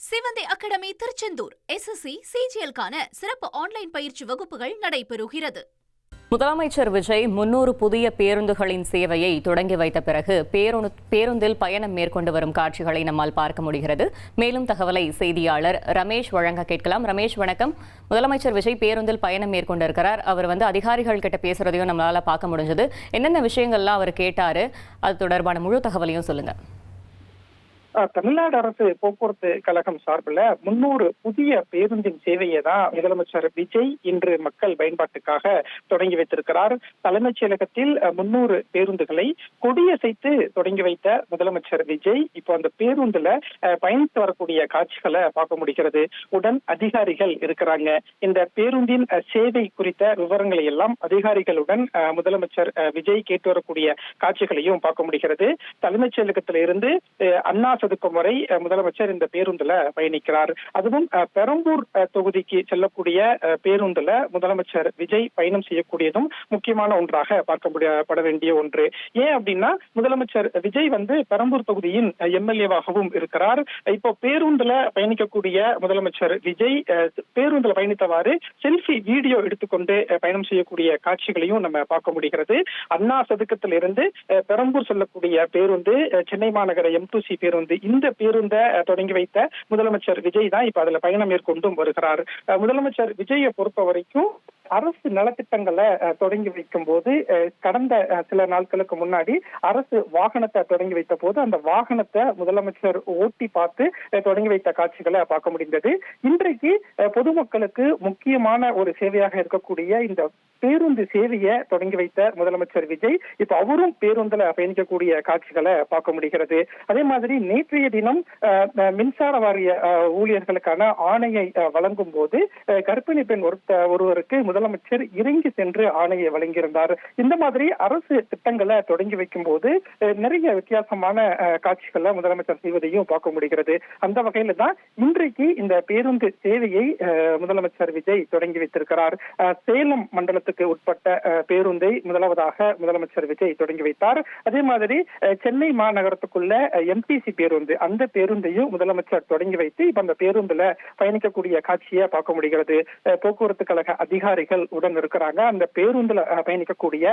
சிவந்தி academy Tiruchendur SSC CGL-க்கான சிறப்பு online பயிற்சி வகுப்புகள் நடைபெறுகிறது. முதலமைச்சர் விஜய் 300 புதிய பேருந்துகளின் சேவையை தொடங்கி வைத்த பிறகு பேருந்தில் பயணம் மேற்கொண்டு வரும் காட்சிகளை நம்மால் பார்க்க முடிகிறது. மேலும் தகவலை செய்தியாளர் ரமேஷ் வழங்க கேட்கலாம். ரமேஷ், வணக்கம். முதலமைச்சர் விஜய் பேருந்தில் பயணம் மேற்கொண்டிருக்கிறார். அவர் அதிகாரிகள் கிட்ட பேசுறதையும் நம்மளால பார்க்க முடிஞ்சது. என்னென்ன விஷயங்கள்லாம் அவர் கேட்டாரு, அது தொடர்பான முழு தகவலையும் சொல்லுங்க. தமிழ்நாடு அரசு போக்குவரத்து கழகம் சார்பில் 300 புதிய பேருந்தின் சேவையை தான் முதலமைச்சர் விஜய் இன்று மக்கள் பயன்பாட்டுக்காக தொடங்கி வைத்திருக்கிறார். தலைமைச் செயலகத்தில் 300 பேருந்துகளை கொடியசைத்து தொடங்கி வைத்த முதலமைச்சர் விஜய் இப்போ அந்த பேருந்துல பயணித்து வரக்கூடிய காட்சிகளை பார்க்க முடிகிறது. உடன் அதிகாரிகள் இருக்கிறாங்க. இந்த பேருந்தின் சேவை குறித்த விவரங்களை எல்லாம் அதிகாரிகளுடன் முதலமைச்சர் விஜய் கேட்டு வரக்கூடிய காட்சிகளையும் பார்க்க முடிகிறது. தலைமைச் செயலகத்தில இருந்து அண்ணா சதுக்கம் வரை முதலமைச்சர் இந்த பேருந்துல பயணிக்கிறார். அதுவும் பெரம்பூர் தொகுதிக்கு செல்லக்கூடிய பேருந்துல முதலமைச்சர் விஜய் பயணம் செய்யக்கூடியதும் முக்கியமான ஒன்றாக பார்க்கப்பட வேண்டிய ஒன்று. ஏன் அப்படின்னா முதலமைச்சர் விஜய் பெரம்பூர் தொகுதியின் MLA-வாகவும் இருக்கிறார். இப்போ பேருந்துல பயணிக்கக்கூடிய முதலமைச்சர் விஜய் பேருந்துல பயணித்தவாறு செல்ஃபி வீடியோ எடுத்துக்கொண்டு பயணம் செய்யக்கூடிய காட்சிகளையும் நம்ம பார்க்க முடிகிறது. அண்ணா சதுக்கத்திலிருந்து பெரம்பூர் செல்லக்கூடிய பேருந்து சென்னை மாநகர M2C பேருந்து, இந்த பேருந்தை தொடங்கி வைத்த முதலமைச்சர் விஜய் தான் இப்ப அதுல பயணம் மேற்கொண்டும் வருகிறார். முதலமைச்சர் விஜயை பொறுத்த வரைக்கும் அரசு நலத்திட்டங்களை தொடங்கி வைக்கும் போது கடந்த சில நாட்களுக்கு முன்னாடி அரசு வாகனத்தை தொடங்கி வைத்த போது அந்த வாகனத்தை முதலமைச்சர் ஓட்டி பார்த்து தொடங்கி வைத்த காட்சிகளை பார்க்க முடிந்தது. இன்றைக்கு பொதுமக்களுக்கு முக்கியமான ஒரு சேவையாக இருக்கக்கூடிய இந்த பேருந்து சேவையை தொடங்கி வைத்த முதலமைச்சர் விஜய் இப்ப அவரும் பேருந்துல பயணிக்கக்கூடிய காட்சிகளை பார்க்க முடிகிறது. அதே மாதிரி நேற்றைய தினம் மின்சார வாரிய ஊழியர்களுக்கான ஆணையை வழங்கும் போது கர்ப்பிணி பெண் ஒருவருக்கு முதலமைச்சர் இறங்கி சென்று ஆணையை வழங்கியிருந்தார். இந்த மாதிரி அரசு திட்டங்களை தொடங்கி வைக்கும் போது நிறைய வித்தியாசமான காட்சிகளை முதலமைச்சர் செய்வதையும் பார்க்க முடிகிறது. அந்த வகையில தான் இன்றைக்கு இந்த பேருந்து சேவையை முதலமைச்சர் விஜய் தொடங்கி வைத்திருக்கிறார். சேலம் மண்டலத்துக்கு உட்பட்ட பேருந்தை முதலாவதாக முதலமைச்சர் விஜய் தொடங்கி வைத்தார். அதே மாதிரி சென்னை மாநகரத்துக்குள்ள MTC பேருந்து, அந்த பேருந்தையும் முதலமைச்சர் தொடங்கி வைத்து இப்ப அந்த பேருந்துல பயணிக்கக்கூடிய காட்சியை பார்க்க முடிகிறது. போக்குவரத்து கழக அதிகாரிகள் உடன் இருக்கிறாங்க. அந்த பேருந்துல பயணிக்கக்கூடிய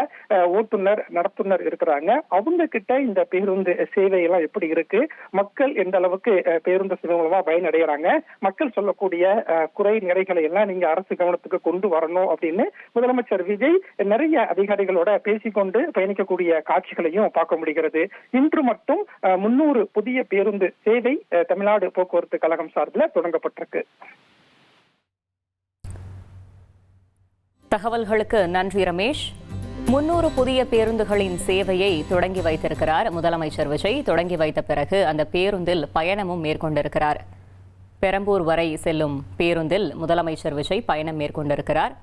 ஓட்டுநர், நடத்துனர் இருக்கிறாங்க. அவங்க கிட்ட இந்த பேருந்து சேவையெல்லாம் எப்படி இருக்கு, மக்கள் எந்த அளவுக்கு பேருந்து சேவை மூலமா பயனடைகிறாங்க, மக்கள் சொல்லக்கூடிய குறை நிறைகளை எல்லாம் நீங்க அரசு கவனத்துக்கு கொண்டு வரணும் அப்படின்னு முதலமைச்சர் விஜய் நிறைய அதிகாரிகளோட பேசிக்கொண்டு பயணிக்கக்கூடிய காட்சிகளையும் பார்க்க முடிகிறது. இன்று மட்டும் 300 புதிய பேருந்து சேவை தமிழ்நாடு போக்குவரத்து கழகம் சார்பில் தொடங்கப்பட்டிருக்கு. தகவல்களுக்கு நன்றி ரமேஷ். 300 புதிய பேருந்துகளின் சேவையை தொடங்கி வைத்திருக்கிறார் முதலமைச்சர் விஜய். தொடங்கி வைத்த பிறகு அந்த பேருந்தில் பயணமும் மேற்கொண்டிருக்கிறார். பெரம்பூர் வரை செல்லும் பேருந்தில் முதலமைச்சர் விஜய் பயணம் மேற்கொண்டிருக்கிறார்.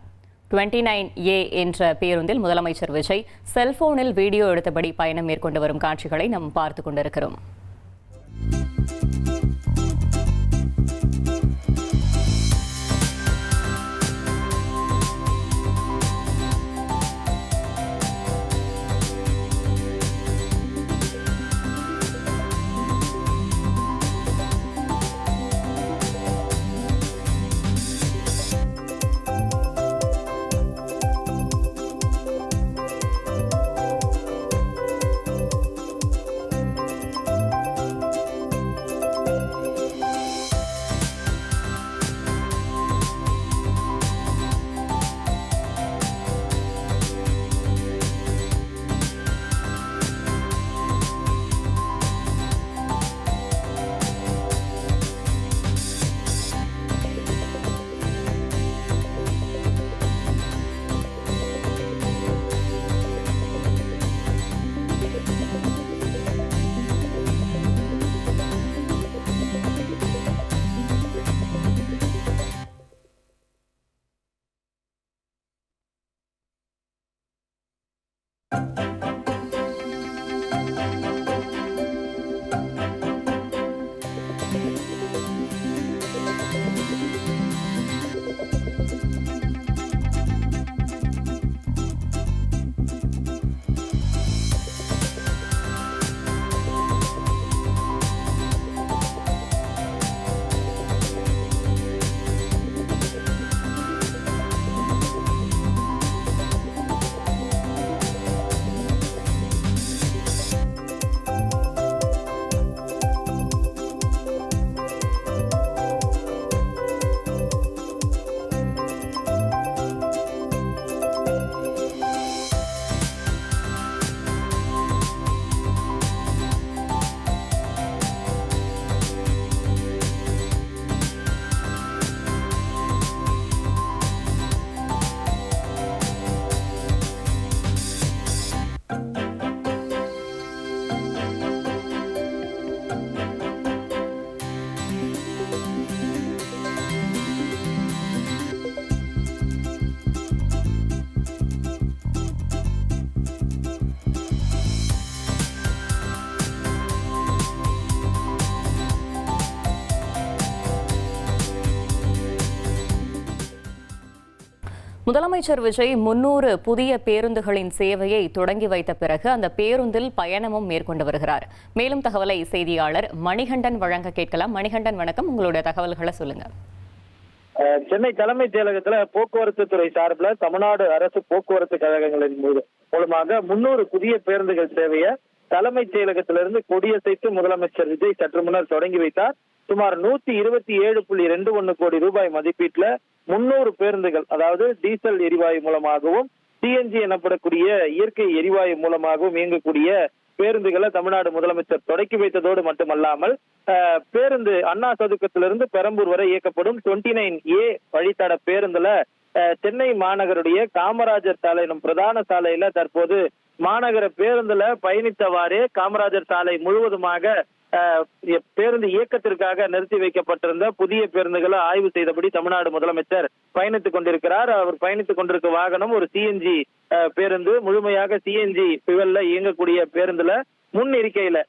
29A என்ற பேருந்தில் முதலமைச்சர் விஜய் செல்போனில் வீடியோ எடுத்தபடி பயணம் மேற்கொண்டு வரும் காட்சிகளை நாம் பார்த்து கொண்டிருக்கிறோம். முதலமைச்சர் விஜய் 300 புதிய பேருந்துகளின் சேவையை தொடங்கி வைத்த பிறகு அந்த பேருந்தில் பயணமும் மேற்கொண்டு வருகிறார். மேலும் தகவலை செய்தியாளர் மணிகண்டன் வழங்க கேட்கலாம். மணிகண்டன், வணக்கம். உங்களுடைய தகவல்களை சொல்லுங்க. சென்னை தலைமைச் செயலகத்துல போக்குவரத்து துறை சார்பில் தமிழ்நாடு அரசு போக்குவரத்து கழகங்களின் மூலமாக 300 புதிய பேருந்துகள் சேவையை தலைமைச் செயலகத்திலிருந்து கொடியசைத்து முதலமைச்சர் விஜய் சற்று முன்னர் தொடங்கி வைத்தார். சுமார் 127.21 கோடி ரூபாய் மதிப்பீட்டுல 300 பேருந்துகள், அதாவது டீசல் எரிவாயு மூலமாகவும் சிஎன்ஜி எனப்படக்கூடிய இயற்கை எரிவாயு மூலமாகவும் இயங்கக்கூடிய பேருந்துகளை தமிழ்நாடு முதலமைச்சர் தொடக்கி வைத்ததோடு மட்டுமல்லாமல் பேருந்து அண்ணா சதுக்கத்திலிருந்து பெரம்பூர் வரை இயக்கப்படும் 29A வழித்தட பேருந்துல சென்னை மாநகருடைய காமராஜர் சாலை எனும் பிரதான சாலையில தற்போது மாநகர பேருந்துல பயணித்தவாறே காமராஜர் சாலை முழுவதுமாக பேருந்து இயக்கத்திற்காக நிறுத்தி வைக்கப்பட்டிருந்த புதிய பேருந்துகளை ஆய்வு செய்தபடி தமிழ்நாடு முதலமைச்சர் பயணித்துக் கொண்டிருக்கிறார். அவர் பயணித்துக் கொண்டிருக்க வாகனம் ஒரு சிஎன்ஜி பேருந்து, முழுமையாக சிஎன்ஜி பிவல்ல இயங்கக்கூடிய பேருந்துல முன் இருக்கையில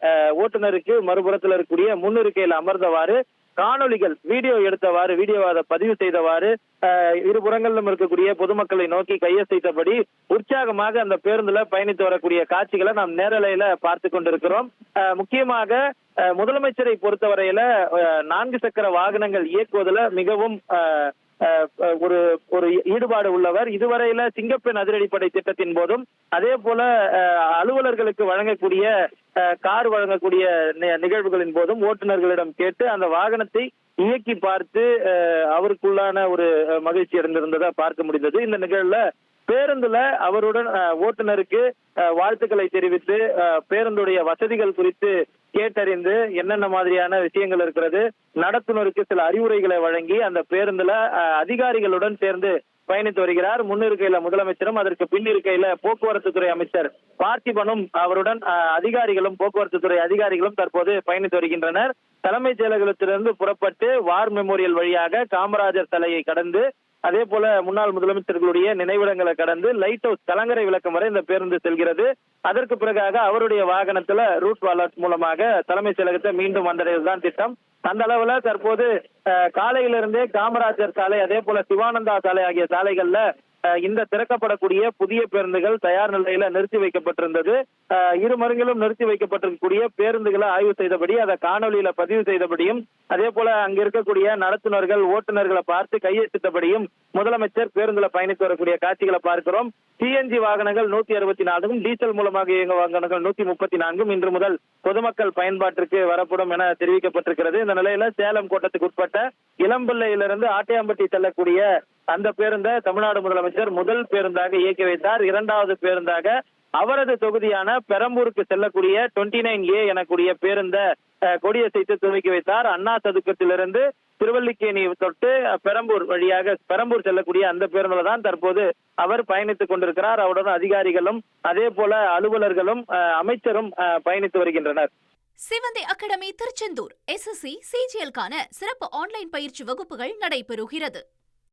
ஓட்டுநருக்கு மறுபுறத்தில் இருக்கக்கூடிய முன் இருக்கையில அமர்ந்தவாறு காணொலிகள் வீடியோ எடுத்தவாறு வீடியோவை பதிவு செய்தவாறு இருபுறங்களிலும் இருக்கக்கூடிய பொதுமக்களை நோக்கி கையசைத்தபடி உற்சாகமாக அந்த பேருந்துல பயணித்து வரக்கூடிய காட்சிகளை நாம் நேரலையில பார்த்து கொண்டிருக்கிறோம். முக்கியமாக முதலமைச்சரை பொறுத்தவரையில 4 சக்கர வாகனங்கள் இயக்குவதில் மிகவும் ஒரு ஈடுபாடு உள்ளவர். இதுவரையில சிங்கப்பெண் அதிரடிப்படை திட்டத்தின் போதும் அதே போல அலுவலர்களுக்கு வழங்கக்கூடிய கார் வழங்கக்கூடிய நிகழ்வுகளின் போதும் ஓட்டுநர்களிடம் கேட்டு அந்த வாகனத்தை இயக்கி பார்த்து அவருக்குள்ளான ஒரு மகிழ்ச்சி இருந்திருந்ததை பார்க்க முடிந்தது. இந்த நிகழ்வுல பேருந்துல அவருடன் ஓட்டுநருக்கு வாழ்த்துக்களை தெரிவித்து பேருந்துடைய வசதிகள் குறித்து கேட்டறிந்து என்னென்ன மாதிரியான விஷயங்கள் இருக்கிறது, நடத்துனருக்கு சில அறிவுரைகளை வழங்கி அந்த பேருந்துல அதிகாரிகளுடன் சேர்ந்து பயணித்து வருகிறார். முன்னிருக்கையில முதலமைச்சரும் அதற்கு பின் இருக்கையில போக்குவரத்து துறை அமைச்சர் பார்த்திபனும் அவருடன் அதிகாரிகளும் போக்குவரத்து துறை அதிகாரிகளும் தற்போது பயணித்து வருகின்றனர். தலைமைச் செயலகத்திலிருந்து புறப்பட்டு வார் மெமோரியல் வழியாக காமராஜர் சிலையை கடந்து அதே போல முன்னாள் முதலமைச்சர்களுடைய நினைவிடங்களை கடந்து லைட் ஹவுஸ் கலங்கரை விளக்கம் வரை இந்த பேருந்து செல்கிறது. அதற்கு பிறகாக அவருடைய வாகனத்துல ரூட் வாலட் மூலமாக தலைமைச் செயலகத்தை மீண்டும் வந்தடைவதுதான் திட்டம். அந்த அளவுல தற்போது காலையிலிருந்தே காமராஜர் சாலை அதே போல சிவானந்தா சாலை ஆகிய சாலைகள்ல இந்த திறக்கப்படக்கூடிய புதிய பேருந்துகள் தயார் நிலையில நிறுத்தி வைக்கப்பட்டிருந்தது. இருமருங்கிலும் நிறுத்தி வைக்கப்பட்டிருக்கக்கூடிய பேருந்துகளை ஆய்வு செய்தபடி அதை காணொலியில பதிவு செய்தபடியும் அதே போல அங்க இருக்கக்கூடிய நடத்துனர்கள் ஓட்டுநர்களை பார்த்து கையெழுத்திட்டபடியும் முதலமைச்சர் பேருந்துல பயணித்து வரக்கூடிய காட்சிகளை பார்க்கிறோம். சிஎன்ஜி வாகனங்கள் 164ம் டீசல் மூலமாக இயங்கும் வாகனங்கள் 134ம் இன்று முதல் பொதுமக்கள் பயன்பாட்டிற்கு வரப்படும் என தெரிவிக்கப்பட்டிருக்கிறது. இந்த நிலையில சேலம் கோட்டத்துக்கு உட்பட்ட இளம்பிள்ளையிலிருந்து ஆட்டையாம்பட்டி செல்லக்கூடிய அந்த பேருந்தை தமிழ்நாடு முதலமைச்சர் முதல் பேருந்தாக இயக்கி வைத்தார். 2வது பேருந்தாக அவரது தொகுதியான பெரம்பூருக்கு செல்லக்கூடிய 29A எனக்கூடிய பேருந்தை கொடியசைத்து துவக்கி வைத்தார். அண்ணா சதுக்கத்திலிருந்து திருவல்லிக்கேணி தொட்டு பெரம்பூர் வழியாக பெரம்பூர் செல்லக்கூடிய அந்த பேருந்துல தான் தற்போது அவர் பயணித்துக் கொண்டிருக்கிறார். அவருடன் அதிகாரிகளும் அதே போல அலுவலர்களும் அமைச்சரும் பயணித்து வருகின்றனர். சிவந்தி அகாடமி திருச்செந்தூர் SSC CGL-க்கான சிறப்பு ஆன்லைன் பயிற்சி வகுப்புகள் நடைபெறுகிறது.